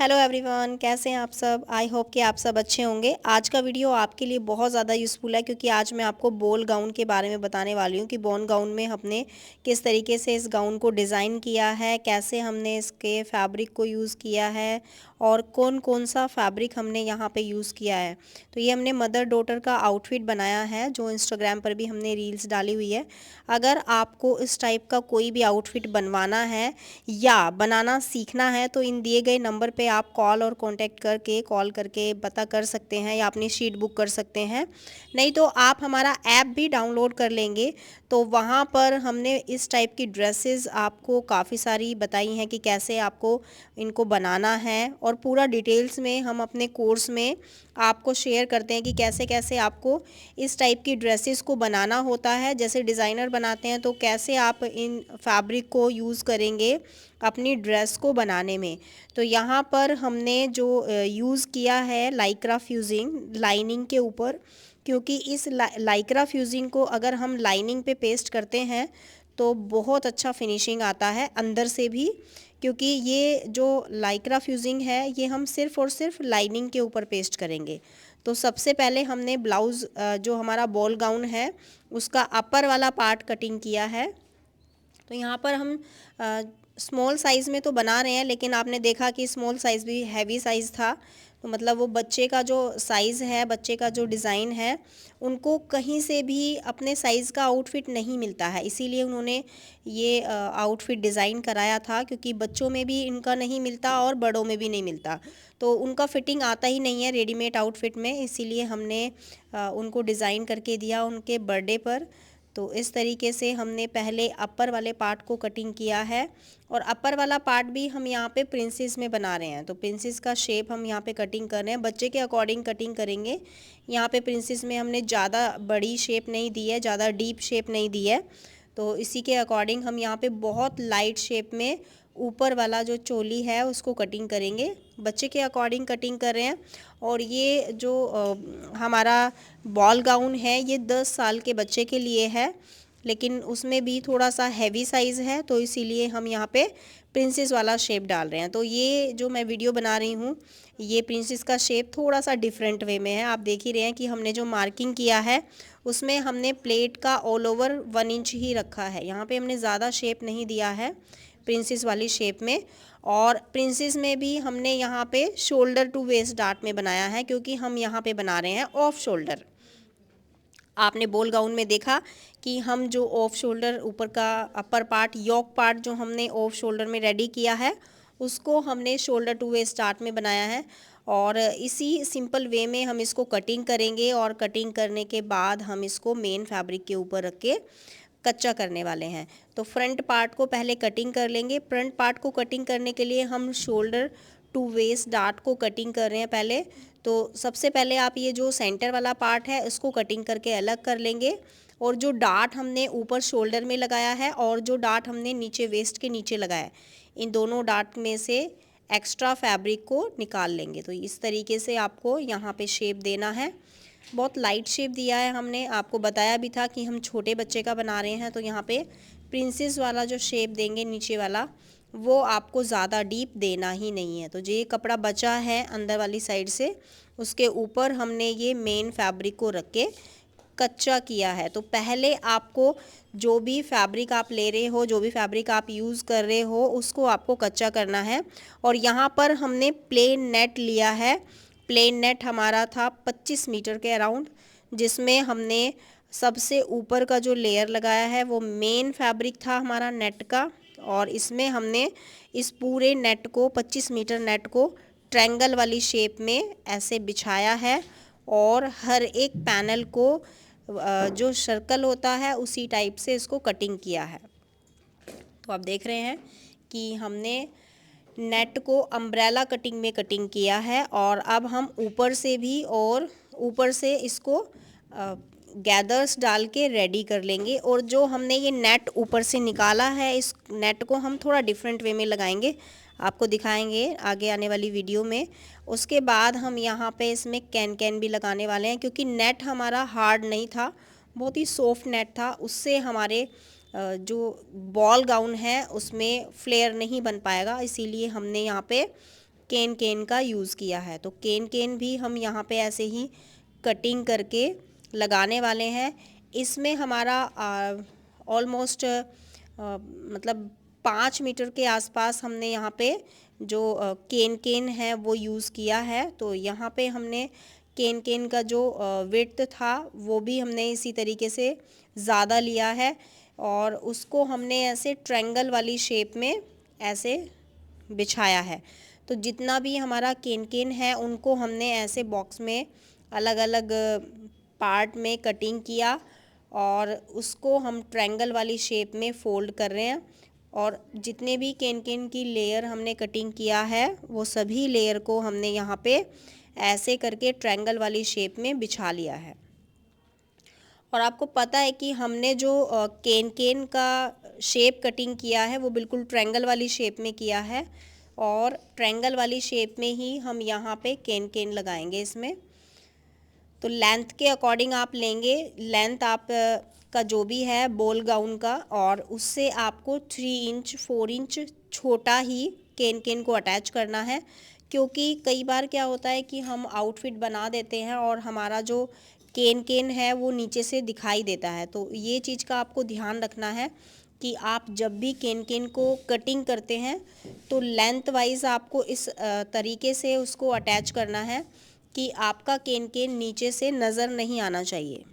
Hello everyone, कैसे हैं आप सब। आई होप कि आप सब अच्छे होंगे। आज का वीडियो आपके लिए बहुत ज़्यादा यूज़फुल है क्योंकि आज मैं आपको बॉल गाउन के बारे में बताने वाली हूँ कि बॉल गाउन में हमने किस तरीके से इस गाउन को डिज़ाइन किया है, कैसे हमने इसके फैब्रिक को यूज़ किया है और कौन कौन सा फैब्रिक हमने यहाँ पे यूज़ किया है। तो ये हमने मदर डॉटर का आउटफिट बनाया है जो इंस्टाग्राम पर भी हमने रील्स डाली हुई है। अगर आपको इस टाइप का कोई भी आउटफिट बनवाना है या बनाना सीखना है तो इन दिए गए नंबर पे आप कॉल करके पता कर सकते हैं या अपनी शीट बुक कर सकते हैं। नहीं तो आप हमारा ऐप भी डाउनलोड कर लेंगे तो वहाँ पर हमने इस टाइप की ड्रेसेस आपको काफ़ी सारी बताई हैं कि कैसे आपको इनको बनाना है और पूरा डिटेल्स में हम अपने कोर्स में आपको शेयर करते हैं कि कैसे कैसे आपको इस टाइप की ड्रेसेस को बनाना होता है। जैसे डिज़ाइनर बनाते हैं तो कैसे आप इन फैब्रिक को यूज़ करेंगे अपनी ड्रेस को बनाने में। तो यहाँ पर हमने जो यूज़ किया है लाइक्रा फ्यूजिंग लाइनिंग के ऊपर, क्योंकि इस लाइक्रा फ्यूजिंग को अगर हम लाइनिंग पे पेस्ट करते हैं तो बहुत अच्छा फिनिशिंग आता है अंदर से भी, क्योंकि ये जो लाइक्रा फ्यूजिंग है ये हम सिर्फ़ और सिर्फ लाइनिंग के ऊपर पेस्ट करेंगे। तो सबसे पहले हमने ब्लाउज़ जो हमारा बॉल गाउन है उसका अपर वाला पार्ट कटिंग किया है। तो यहाँ पर हम स्मॉल साइज़ में तो बना रहे हैं, लेकिन आपने देखा कि स्मॉल साइज़ भी हैवी साइज़ था। तो मतलब वो बच्चे का जो साइज़ है, बच्चे का जो डिज़ाइन है, उनको कहीं से भी अपने साइज़ का आउटफिट नहीं मिलता है, इसीलिए उन्होंने ये आउटफिट डिज़ाइन कराया था, क्योंकि बच्चों में भी इनका नहीं मिलता और बड़ों में भी नहीं मिलता। तो उनका फिटिंग आता ही नहीं है रेडीमेड आउटफिट में, इसीलिए हमने उनको डिज़ाइन करके दिया उनके बर्थडे पर। तो इस तरीके से हमने पहले अपर वाले पार्ट को कटिंग किया है और अपर वाला पार्ट भी हम यहाँ पे प्रिंसेस में बना रहे हैं। तो प्रिंसेस का शेप हम यहाँ पे कटिंग कर रहे हैं, बच्चे के अकॉर्डिंग कटिंग करेंगे। यहाँ पे प्रिंसेस में हमने ज़्यादा बड़ी शेप नहीं दी है, ज़्यादा डीप शेप नहीं दी है। तो इसी के अकॉर्डिंग हम यहाँ पे बहुत लाइट शेप में ऊपर वाला जो चोली है उसको कटिंग करेंगे, बच्चे के अकॉर्डिंग कटिंग कर रहे हैं। और ये जो हमारा बॉल गाउन है ये 10 साल के बच्चे के लिए है, लेकिन उसमें भी थोड़ा सा हैवी साइज़ है, तो इसीलिए हम यहाँ पे प्रिंसेस वाला शेप डाल रहे हैं। तो ये जो मैं वीडियो बना रही हूँ ये प्रिंसेस का शेप थोड़ा सा डिफरेंट वे में है। आप देख ही रहे हैं कि हमने जो मार्किंग किया है उसमें हमने प्लेट का ऑल ओवर 1 इंच ही रखा है, यहाँ पे हमने ज़्यादा शेप नहीं दिया है प्रिंसेस वाली शेप में। और प्रिंसेस में भी हमने यहाँ पे शोल्डर टू वेस्ट डार्ट में बनाया है, क्योंकि हम यहाँ पे बना रहे हैं ऑफ शोल्डर। आपने बॉल गाउन में देखा कि हम जो ऑफ शोल्डर ऊपर का अपर पार्ट योक पार्ट जो हमने ऑफ शोल्डर में रेडी किया है उसको हमने शोल्डर टू वेस्ट डार्ट में बनाया है। और इसी सिंपल वे में हम इसको कटिंग करेंगे और कटिंग करने के बाद हम इसको मेन फैब्रिक के ऊपर रख के कच्चा करने वाले हैं। तो फ्रंट पार्ट को पहले कटिंग कर लेंगे। फ्रंट पार्ट को कटिंग करने के लिए हम शोल्डर टू वेस्ट डार्ट को कटिंग कर रहे हैं पहले। तो सबसे पहले आप ये जो सेंटर वाला पार्ट है इसको कटिंग करके अलग कर लेंगे, और जो डार्ट हमने ऊपर शोल्डर में लगाया है और जो डार्ट हमने नीचे वेस्ट के नीचे लगाया है, इन दोनों डार्ट में से एक्स्ट्रा फैब्रिक को निकाल लेंगे। तो इस तरीके से आपको यहाँ पे शेप देना है। बहुत लाइट शेप दिया है हमने, आपको बताया भी था कि हम छोटे बच्चे का बना रहे हैं, तो यहाँ पे प्रिंसेस वाला जो शेप देंगे नीचे वाला वो आपको ज़्यादा डीप देना ही नहीं है। तो जो ये कपड़ा बचा है अंदर वाली साइड से उसके ऊपर हमने ये मेन फैब्रिक को रख के कच्चा किया है। तो पहले आपको जो भी फैब्रिक आप ले रहे हो, जो भी फैब्रिक आप यूज़ कर रहे हो उसको आपको कच्चा करना है। और यहाँ पर हमने प्लेन नेट लिया है। प्लेन नेट हमारा था 25 मीटर के अराउंड, जिसमें हमने सबसे ऊपर का जो लेयर लगाया है वो मेन फैब्रिक था हमारा नेट का। और इसमें हमने इस पूरे नेट को 25 मीटर नेट को ट्रायंगल वाली शेप में ऐसे बिछाया है और हर एक पैनल को जो सर्कल होता है उसी टाइप से इसको कटिंग किया है। तो आप देख रहे हैं कि हमने नेट को अम्ब्रेला कटिंग में कटिंग किया है। और अब हम ऊपर से भी और ऊपर से इसको गैदर्स डाल के रेडी कर लेंगे। और जो हमने ये नेट ऊपर से निकाला है इस नेट को हम थोड़ा डिफरेंट वे में लगाएंगे, आपको दिखाएंगे आगे आने वाली वीडियो में। उसके बाद हम यहाँ पे इसमें कैन भी लगाने वाले हैं, क्योंकि नेट हमारा हार्ड नहीं था, बहुत ही सॉफ्ट नेट था, उससे हमारे जो बॉल गाउन है उसमें फ्लेयर नहीं बन पाएगा, इसीलिए हमने यहाँ पे केन केन का यूज़ किया है। तो केन केन भी हम यहाँ पे ऐसे ही कटिंग करके लगाने वाले हैं। इसमें हमारा ऑलमोस्ट मतलब 5 मीटर के आसपास हमने यहाँ पे जो केन केन है वो यूज़ किया है। तो यहाँ पे हमने केन केन का जो विड्थ था वो भी हमने इसी तरीके से ज़्यादा लिया है और उसको हमने ऐसे ट्रायंगल वाली शेप में ऐसे बिछाया है। तो जितना भी हमारा केन केन है उनको हमने ऐसे बॉक्स में अलग अलग पार्ट में कटिंग किया और उसको हम ट्रायंगल वाली शेप में फोल्ड कर रहे हैं। और जितने भी केन केन की लेयर हमने कटिंग किया है वो सभी लेयर को हमने यहाँ पे ऐसे करके ट्रायंगल वाली शेप में बिछा लिया है। और आपको पता है कि हमने जो केन केन का शेप कटिंग किया है वो बिल्कुल ट्रायंगल वाली शेप में किया है और ट्रायंगल वाली शेप में ही हम यहाँ पे केन केन लगाएंगे इसमें। तो लेंथ के अकॉर्डिंग आप लेंगे, लेंथ आप का जो भी है बोल गाउन का, और उससे आपको 3 इंच 4 इंच छोटा ही केन केन को अटैच करना है। क्योंकि कई बार क्या होता है कि हम आउटफिट बना देते हैं और हमारा जो केन केन है वो नीचे से दिखाई देता है। तो ये चीज़ का आपको ध्यान रखना है कि आप जब भी केन केन को कटिंग करते हैं तो लेंथ वाइज आपको इस तरीके से उसको अटैच करना है कि आपका केन केन नीचे से नज़र नहीं आना चाहिए।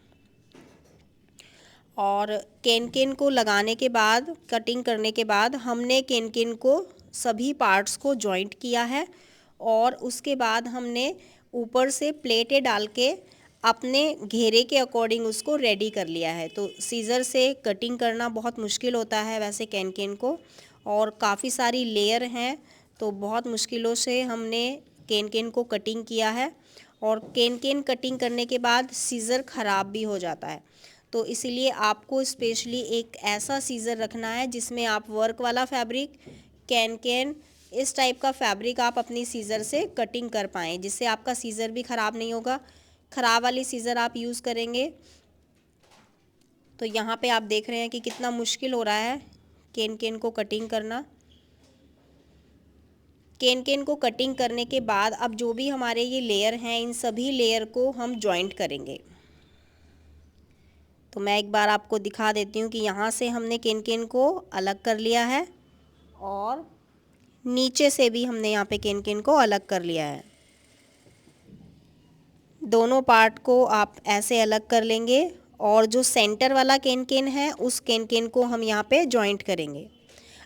और केन केन को लगाने के बाद, कटिंग करने के बाद हमने केन केन को सभी पार्ट्स को जॉइंट किया है और उसके बाद हमने ऊपर से प्लेटें डाल के अपने घेरे के अकॉर्डिंग उसको रेडी कर लिया है। तो सीज़र से कटिंग करना बहुत मुश्किल होता है वैसे केन केन को, और काफ़ी सारी लेयर हैं तो बहुत मुश्किलों से हमने केन केन को कटिंग किया है। और केन केन कटिंग करने के बाद सीज़र ख़राब भी हो जाता है। तो इसीलिए आपको स्पेशली एक ऐसा सीज़र रखना है जिसमें आप वर्क वाला फैब्रिक, कैन कैन, इस टाइप का फैब्रिक आप अपनी सीज़र से कटिंग कर पाएँ, जिससे आपका सीज़र भी ख़राब नहीं होगा। ख़राब वाली सीज़र आप यूज़ करेंगे तो यहाँ पे आप देख रहे हैं कि कितना मुश्किल हो रहा है केन केन को कटिंग करना। केन केन को कटिंग करने के बाद अब जो भी हमारे ये लेयर हैं इन सभी लेयर को हम जॉइंट करेंगे। तो मैं एक बार आपको दिखा देती हूँ कि यहाँ से हमने केन केन को अलग कर लिया है और नीचे से भी हमने यहाँ पे केन केन को अलग कर लिया है। दोनों पार्ट को आप ऐसे अलग कर लेंगे और जो सेंटर वाला केन केन है उस केन केन को हम यहाँ पे जॉइंट करेंगे।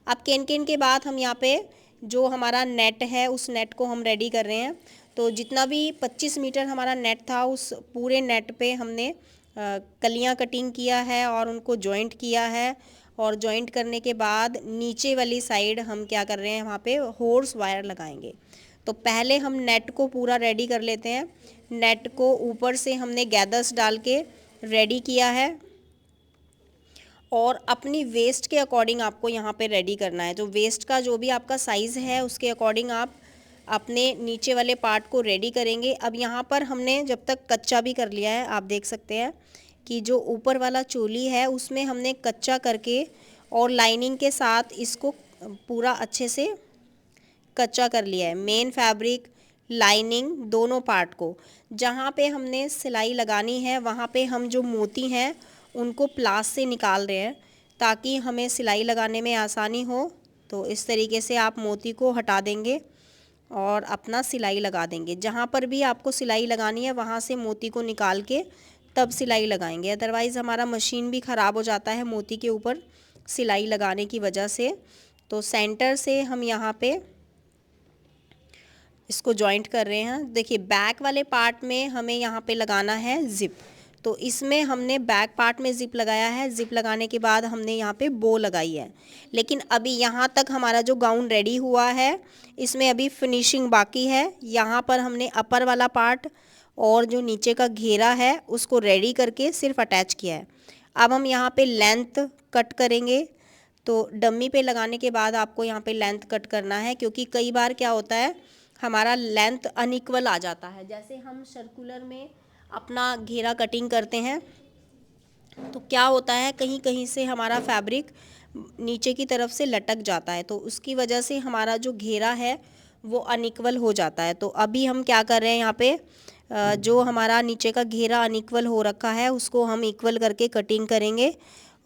अब केन केन के बाद हम यहाँ पे जो हमारा नेट है उस नेट को हम रेडी कर रहे हैं। तो जितना भी 25 मीटर हमारा नेट था उस पूरे नेट पे हमने कलियाँ कटिंग किया है और उनको जॉइंट किया है। और जॉइंट करने के बाद नीचे वाली साइड हम क्या कर रहे हैं, वहाँ पे हॉर्स वायर लगाएंगे। तो पहले हम नेट को पूरा रेडी कर लेते हैं। नेट को ऊपर से हमने गैदर्स डाल के रेडी किया है और अपनी वेस्ट के अकॉर्डिंग आपको यहाँ पे रेडी करना है। तो वेस्ट का जो भी आपका साइज़ है उसके अकॉर्डिंग आप अपने नीचे वाले पार्ट को रेडी करेंगे। अब यहाँ पर हमने जब तक कच्चा भी कर लिया है, आप देख सकते हैं कि जो ऊपर वाला चोली है उसमें हमने कच्चा करके और लाइनिंग के साथ इसको पूरा अच्छे से कच्चा कर लिया है। मेन फैब्रिक, लाइनिंग दोनों पार्ट को। जहाँ पे हमने सिलाई लगानी है वहाँ पे हम जो मोती हैं उनको प्लास से निकाल रहे हैं ताकि हमें सिलाई लगाने में आसानी हो। तो इस तरीके से आप मोती को हटा देंगे और अपना सिलाई लगा देंगे। जहाँ पर भी आपको सिलाई लगानी है वहाँ से मोती को निकाल के तब सिलाई लगाएंगे, अदरवाइज़ हमारा मशीन भी ख़राब हो जाता है मोती के ऊपर सिलाई लगाने की वजह से। तो सेंटर से हम यहाँ पे इसको जॉइंट कर रहे हैं। देखिए बैक वाले पार्ट में हमें यहाँ पे लगाना है ज़िप। तो इसमें हमने बैक पार्ट में ज़िप लगाया है। ज़िप लगाने के बाद हमने यहाँ पे बो लगाई है। लेकिन अभी यहाँ तक हमारा जो गाउन रेडी हुआ है इसमें अभी फिनिशिंग बाकी है। यहाँ पर हमने अपर वाला पार्ट और जो नीचे का घेरा है उसको रेडी करके सिर्फ अटैच किया है। अब हम यहाँ पे लेंथ कट करेंगे। तो डमी पे लगाने के बाद आपको यहाँ पे लेंथ कट करना है, क्योंकि कई बार क्या होता है हमारा लेंथ अनइक्वल आ जाता है। जैसे हम सर्कुलर में अपना घेरा कटिंग करते हैं तो क्या होता है कहीं कहीं से हमारा फैब्रिक नीचे की तरफ से लटक जाता है, तो उसकी वजह से हमारा जो घेरा है वो अनइक्वल हो जाता है। तो अभी हम क्या कर रहे हैं यहाँ पे, जो हमारा नीचे का घेरा अनइक्वल हो रखा है उसको हम इक्वल करके कटिंग करेंगे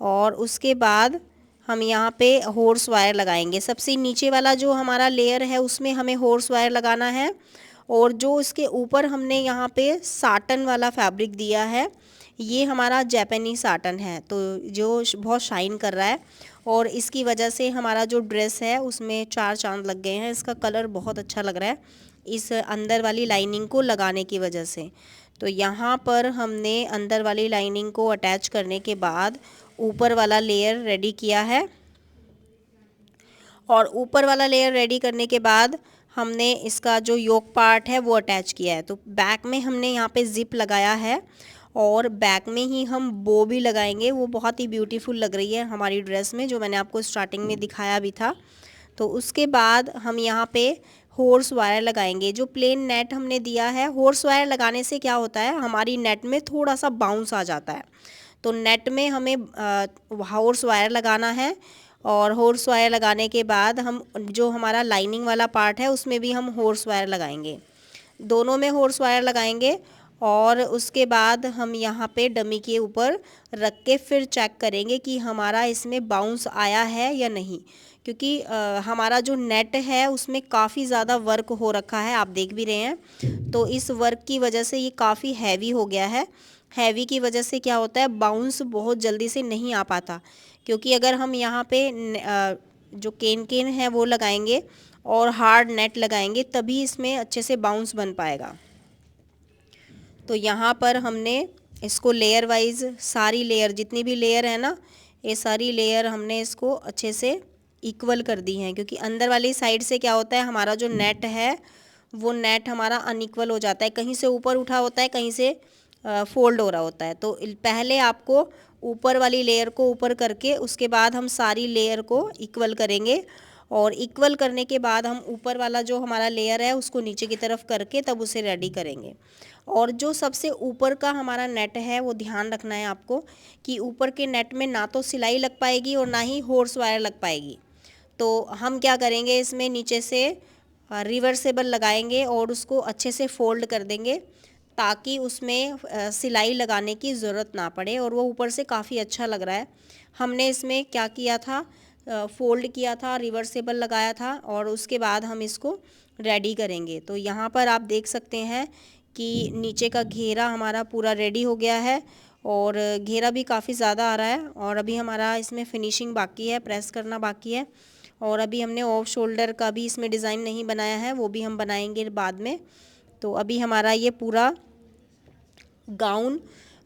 और उसके बाद हम यहाँ पे हॉर्स वायर लगाएंगे। सबसे नीचे वाला जो हमारा लेयर है उसमें हमें हॉर्स वायर लगाना है और जो इसके ऊपर हमने यहाँ पे साटन वाला फैब्रिक दिया है ये हमारा जापानीज साटन है, तो जो बहुत शाइन कर रहा है और इसकी वजह से हमारा जो ड्रेस है उसमें 4 चांद लग गए हैं। इसका कलर बहुत अच्छा लग रहा है इस अंदर वाली लाइनिंग को लगाने की वजह से। तो यहाँ पर हमने अंदर वाली लाइनिंग को अटैच करने के बाद ऊपर वाला लेयर रेडी किया है और ऊपर वाला लेयर रेडी करने के बाद हमने इसका जो योक पार्ट है वो अटैच किया है। तो बैक में हमने यहाँ पे जिप लगाया है और बैक में ही हम बो भी लगाएंगे। वो बहुत ही ब्यूटीफुल लग रही है हमारी ड्रेस में, जो मैंने आपको स्टार्टिंग में दिखाया भी था। तो उसके बाद हम यहाँ पे हॉर्स वायर लगाएंगे। जो प्लेन नेट हमने दिया है, हॉर्स वायर लगाने से क्या होता है हमारी नेट में थोड़ा सा बाउंस आ जाता है। तो नेट में हमें हॉर्स वायर लगाना है और हॉर्स वायर लगाने के बाद हम जो हमारा लाइनिंग वाला पार्ट है उसमें भी हम हॉर्स वायर लगाएंगे। दोनों में हॉर्स वायर लगाएंगे और उसके बाद हम यहाँ पे डमी के ऊपर रख के फिर चेक करेंगे कि हमारा इसमें बाउंस आया है या नहीं, क्योंकि हमारा जो नेट है उसमें काफ़ी ज़्यादा वर्क हो रखा है, आप देख भी रहे हैं। तो इस वर्क की वजह से ये काफ़ी हैवी हो गया है। हैवी की वजह से क्या होता है बाउंस बहुत जल्दी से नहीं आ पाता, क्योंकि अगर हम यहाँ पे जो केन है वो लगाएंगे और हार्ड नेट लगाएंगे तभी इसमें अच्छे से बाउंस बन पाएगा। तो यहाँ पर हमने इसको लेयर वाइज सारी लेयर जितनी भी लेयर है ना, ये सारी लेयर हमने इसको अच्छे से इक्वल कर दी हैं, क्योंकि अंदर वाली साइड से क्या होता है हमारा जो नेट है वो नेट हमारा अनइक्वल हो जाता है, कहीं से ऊपर उठा होता है कहीं से फोल्ड हो रहा होता है। तो पहले आपको ऊपर वाली लेयर को ऊपर करके उसके बाद हम सारी लेयर को इक्वल करेंगे और इक्वल करने के बाद हम ऊपर वाला जो हमारा लेयर है उसको नीचे की तरफ करके तब उसे रेडी करेंगे। और जो सबसे ऊपर का हमारा नेट है वो ध्यान रखना है आपको कि ऊपर के नेट में ना तो सिलाई लग पाएगी और ना ही हॉर्स वायर लग पाएगी। तो हम क्या करेंगे इसमें नीचे से रिवर्सेबल लगाएंगे और उसको अच्छे से फोल्ड कर देंगे ताकि उसमें सिलाई लगाने की ज़रूरत ना पड़े और वो ऊपर से काफ़ी अच्छा लग रहा है। हमने इसमें क्या किया था, फोल्ड किया था, रिवर्सेबल लगाया था और उसके बाद हम इसको रेडी करेंगे। तो यहाँ पर आप देख सकते हैं कि नीचे का घेरा हमारा पूरा रेडी हो गया है और घेरा भी काफ़ी ज़्यादा आ रहा है और अभी हमारा इसमें फिनिशिंग बाकी है, प्रेस करना बाकी है। और अभी हमने ऑफ शोल्डर का भी इसमें डिज़ाइन नहीं बनाया है, वो भी हम बनाएंगे बाद में। तो अभी हमारा ये पूरा गाउन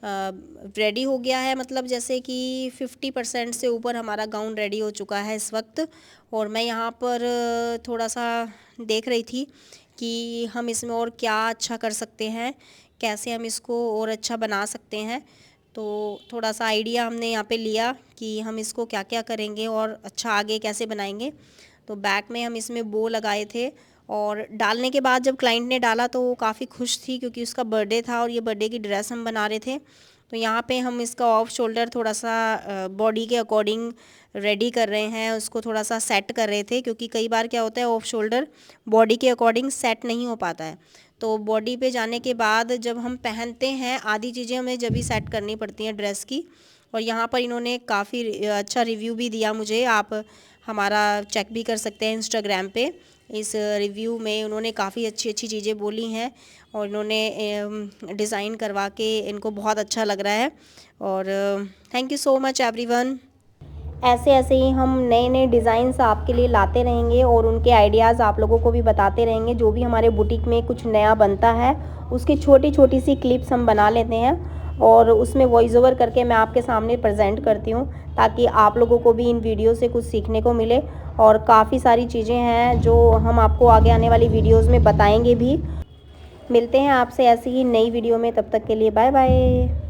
रेडी हो गया है, मतलब जैसे कि 50% से ऊपर हमारा गाउन रेडी हो चुका है इस वक्त। और मैं यहाँ पर थोड़ा सा देख रही थी कि हम इसमें और क्या अच्छा कर सकते हैं, कैसे हम इसको और अच्छा बना सकते हैं। तो थोड़ा सा आइडिया हमने यहाँ पे लिया कि हम इसको क्या क्या करेंगे और अच्छा आगे कैसे बनाएंगे। तो बैक में हम इसमें बो लगाए थे और डालने के बाद जब क्लाइंट ने डाला तो वो काफ़ी खुश थी, क्योंकि उसका बर्थडे था और ये बर्थडे की ड्रेस हम बना रहे थे। तो यहाँ पे हम इसका ऑफ शोल्डर थोड़ा सा बॉडी के अकॉर्डिंग रेडी कर रहे हैं, उसको थोड़ा सा सेट कर रहे थे, क्योंकि कई बार क्या होता है ऑफ शोल्डर बॉडी के अकॉर्डिंग सेट नहीं हो पाता है। तो बॉडी पे जाने के बाद जब हम पहनते हैं आधी चीज़ें हमें जब भी सेट करनी पड़ती हैं ड्रेस की। और यहाँ पर इन्होंने काफ़ी अच्छा रिव्यू भी दिया मुझे, आप हमारा चेक भी कर सकते हैं इंस्टाग्राम पे। इस रिव्यू में उन्होंने काफ़ी अच्छी अच्छी चीज़ें बोली हैं और इन्होंने डिज़ाइन करवा के इनको बहुत अच्छा लग रहा है। और thank you so much everyone. ऐसे ऐसे ही हम नए नए डिज़ाइंस आपके लिए लाते रहेंगे और उनके आइडियाज़ आप लोगों को भी बताते रहेंगे। जो भी हमारे बुटीक में कुछ नया बनता है उसकी छोटी छोटी सी क्लिप्स हम बना लेते हैं और उसमें वॉइस ओवर करके मैं आपके सामने प्रेजेंट करती हूँ, ताकि आप लोगों को भी इन वीडियो से कुछ सीखने को मिले। और काफ़ी सारी चीज़ें हैं जो हम आपको आगे आने वाली वीडियोज़ में बताएँगे भी। मिलते हैं आपसे ऐसी ही नई वीडियो में, तब तक के लिए बाय बाय।